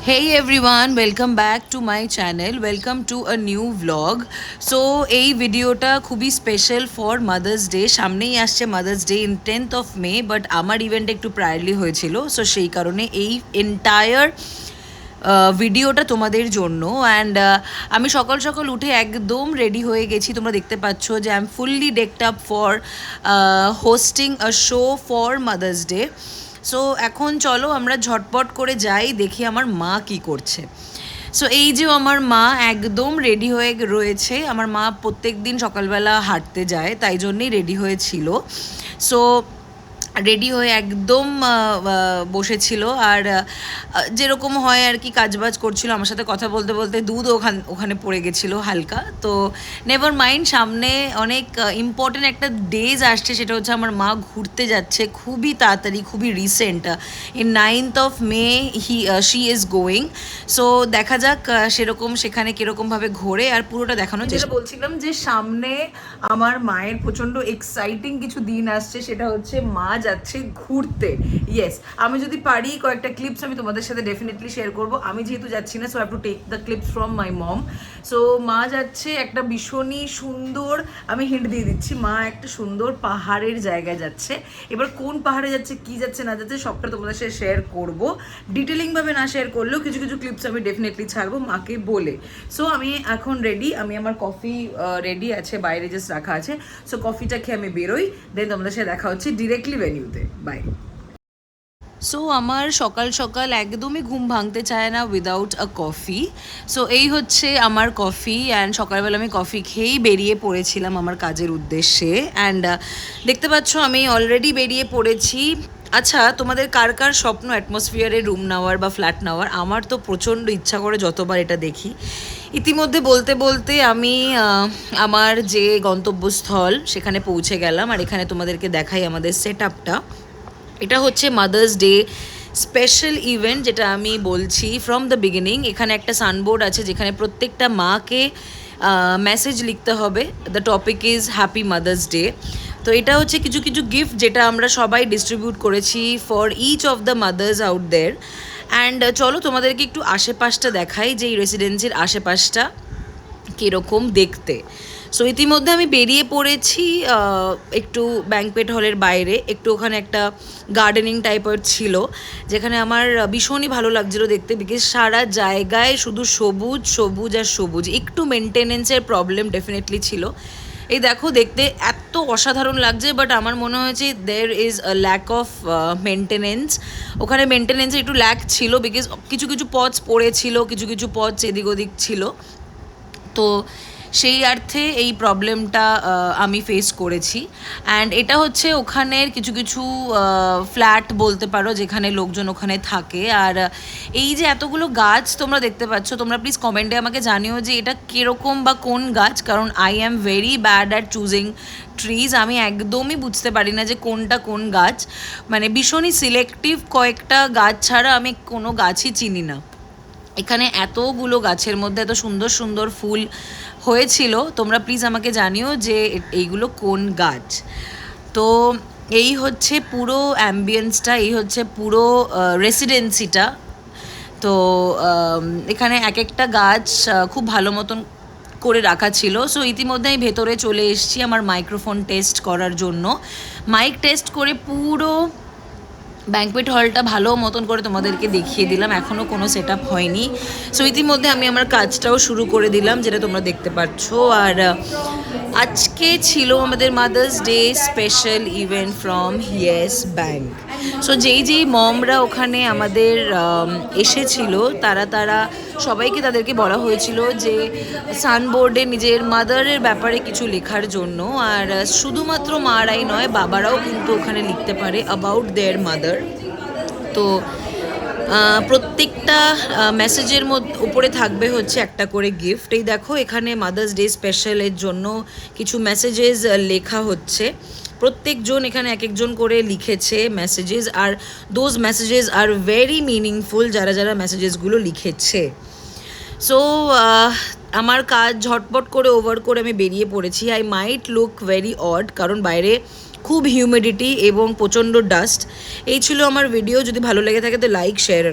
Hey everyone, welcome back to my channel. Welcome to a new vlog. So এই ভিডিওটা খুবই special for mother's day. সামনেই আসছে mother's day in 10th of May, but আমার event একটু প্রায়ারলি হয়েছিল, so সেই কারণে এই এন্টায়ার ভিডিওটা তোমাদের জন্য। অ্যান্ড আমি সকাল সকাল উঠে একদম রেডি হয়ে গেছি, তোমরা দেখতে পাচ্ছ যে I am fully ডেকড up for hosting a show for mother's day. So এখন চলো আমরা ঝটপট করে যাই, দেখি আমার মা কি করছে। সো এই যে আমার মা একদম রেডি হয়ে রয়েছে। আমার মা প্রত্যেক দিন সকালবেলা হাঁটতে যায়, তাই জন্যেই রেডি হয়েছিল। সো রেডি হয়ে একদম বসেছিল, আর যেরকম হয় আর কি কাজবাজ করছিল। আমার সাথে কথা বলতে বলতে দুধ ওখানে পড়ে গেছিলো হালকা। তো নেভার মাইন্ড, সামনে অনেক ইম্পর্টেন্ট একটা ডেজ আসছে, সেটা হচ্ছে আমার মা ঘুরতে যাচ্ছে খুবই তাড়াতাড়ি, খুবই recent. In 9th of May she is going. So দেখা যাক সেরকম সেখানে কীরকমভাবে ঘোরে, আর পুরোটা দেখানো চেষ্টা। বলছিলাম যে সামনে আমার মায়ের প্রচণ্ড এক্সাইটিং কিছু দিন আসছে, সেটা হচ্ছে মা যাচ্ছে ঘুরতে। ইয়েস, আমি যদি পারি কয়েকটা ক্লিপস আমি তোমাদের সাথে ডেফিনেটলি শেয়ার করব। আমি যেহেতু যাচ্ছি না, so I have to take the clips from my mom. So মা যাচ্ছে একটা ভীষণই সুন্দর, আমি হিন্ট দিয়ে দিচ্ছি, মা একটা সুন্দর পাহাড়ের জায়গায় যাচ্ছে। এবার কোন পাহাড়ে যাচ্ছে, কি যাচ্ছে না যাচ্ছে, সবটা তোমাদের সাথে শেয়ার করবো। ডিটেলিংভাবে না শেয়ার করলেও কিছু কিছু ক্লিপস আমি ডেফিনেটলি ছাড়বো মাকে বলে। সো আমি এখন রেডি, আমি আমার কফি রেডি আছে, বাইরে জাস্ট রাখা আছে। সো কফিটা খেয়ে আমি বেরোই, দেন তোমাদের সাথে দেখা হচ্ছে ডিরেক্টলি ভেনিউতে। বাই। সো আমার সকাল সকাল একদমই ঘুম ভাঙতে চায় না উইদাউট আ কফি। সো এই হচ্ছে আমার কফি, অ্যান্ড সকালবেলা আমি কফি খেয়েই বেরিয়ে পড়েছিলাম আমার কাজের উদ্দেশ্যে। অ্যান্ড দেখতে পাচ্ছ আমি অলরেডি বেরিয়ে পড়েছি। আচ্ছা, তোমাদের কার কার স্বপ্ন অ্যাটমসফিয়ারে রুম নেওয়ার বা ফ্ল্যাট নেওয়ার? আমার তো প্রচণ্ড ইচ্ছা করে যতবার এটা দেখি। ইতিমধ্যে বলতে বলতে আমি আমার যে গন্তব্যস্থল সেখানে পৌঁছে গেলাম, আর এখানে তোমাদেরকে দেখাই আমাদের সেট আপটা। এটা হচ্ছে মাদার্স ডে স্পেশাল ইভেন্ট, যেটা আমি বলছি ফ্রম দ্য বিগিনিং। এখানে একটা সানবোর্ড আছে যেখানে প্রত্যেকটা মাকে মেসেজ লিখতে হবে। The topic is happy mother's day. তো এটা হচ্ছে কিছু কিছু গিফট যেটা আমরা সবাই ডিস্ট্রিবিউট করেছি for each of the mothers out there. And চলো তোমাদেরকে একটু আশেপাশটা দেখাই, যে এই রেসিডেন্সির আশেপাশটা কীরকম দেখতে। সো ইতিমধ্যে আমি বেরিয়ে পড়েছি একটু ব্যাঙ্কোয়েট হলের বাইরে, একটু ওখানে একটা গার্ডেনিং টাইপের ছিল, যেখানে আমার ভীষণই ভালো লাগছিলো দেখতে, বিকজ সারা জায়গায় শুধু সবুজ সবুজ আর সবুজ। একটু মেনটেনেন্সের প্রবলেম ডেফিনেটলি ছিল। এই দেখো, দেখতে এত অসাধারণ লাগছে, বাট আমার মনে হয়েছে there is a lack of maintenance. ওখানে মেনটেনেন্সের একটু ল্যাক ছিল, বিকজ কিছু কিছু পথস পড়েছিল, কিছু কিছু পথস এদিক ওদিক ছিল। তো সেই অর্থে এই প্রবলেমটা আমি ফেস করেছি। অ্যান্ড এটা হচ্ছে ওখানের কিছু কিছু ফ্ল্যাট বলতে পারো, যেখানে লোকজন ওখানে থাকে। আর এই যে এতগুলো গাছ তোমরা দেখতে পাচ্ছ, তোমরা প্লিজ কমেন্টে আমাকে জানিও যে এটা কীরকম বা কোন গাছ, কারণ I am very bad at choosing trees. আমি একদমই বুঝতে পারি না যে কোনটা কোন গাছ, মানে ভীষণই সিলেক্টিভ, কয়েকটা গাছ ছাড়া আমি কোনো গাছই চিনি না। এখানে এতগুলো গাছের মধ্যে এত সুন্দর সুন্দর ফুল হয়েছিল, তোমরা প্লিজ আমাকে জানিও যে এইগুলো কোন গাছ। তো এই হচ্ছে পুরো অ্যাম্বিয়েন্সটা, এই হচ্ছে পুরো রেসিডেন্সিটা। তো এখানে এক একটা গাছ খুব ভালো মতন করে রাখা ছিল। সো ইতিমধ্যে আমি ভেতরে চলে এসেছি আমার মাইক্রোফোন টেস্ট করার জন্য। মাইক টেস্ট করে পুরো ব্যাঙ্কোয়েট হলটা ভালো মতন করে তোমাদেরকে দেখিয়ে দিলাম, এখনও কোনো সেট আপ হয়নি। সো ইতিমধ্যে আমি আমার কাজটাও শুরু করে দিলাম, যেটা তোমরা দেখতে পাচ্ছ। আর আজকে ছিল আমাদের mother's day special event from yes bank. So যেই যেই মমরা ওখানে আমাদের এসেছিল, তারা সবাইকে তাদেরকে বলা হয়েছিল যে সানবোর্ডে নিজের মাদারের ব্যাপারে কিছু লেখার জন্য। আর শুধুমাত্র মারাই নয়, বাবারাও কিন্তু ওখানে লিখতে পারে অ্যাবাউট দেয়ার মাদার। তো প্রত্যেকটা মেসেজের উপরে থাকবে হচ্ছে একটা করে গিফট। এই দেখো, এখানে মাদার্স ডে স্পেশালের জন্য কিছু মেসেজেস লেখা হচ্ছে। প্রত্যেকজন এখানে এক একজন করে লিখেছে মেসেজেস, আর those messages are very meaningful, যারা যারা মেসেজেসগুলো লিখেছে। সো আমার কাজ ঝটপট করে ওভার করে আমি বেরিয়ে পড়েছি। I might look very odd, কারণ বাইরে খুব হিউমিডিটি এবং প্রচণ্ড ডাস্ট। এই ছিল আমার ভিডিও। যদি ভালো লেগে থাকে তো লাইক, শেয়ার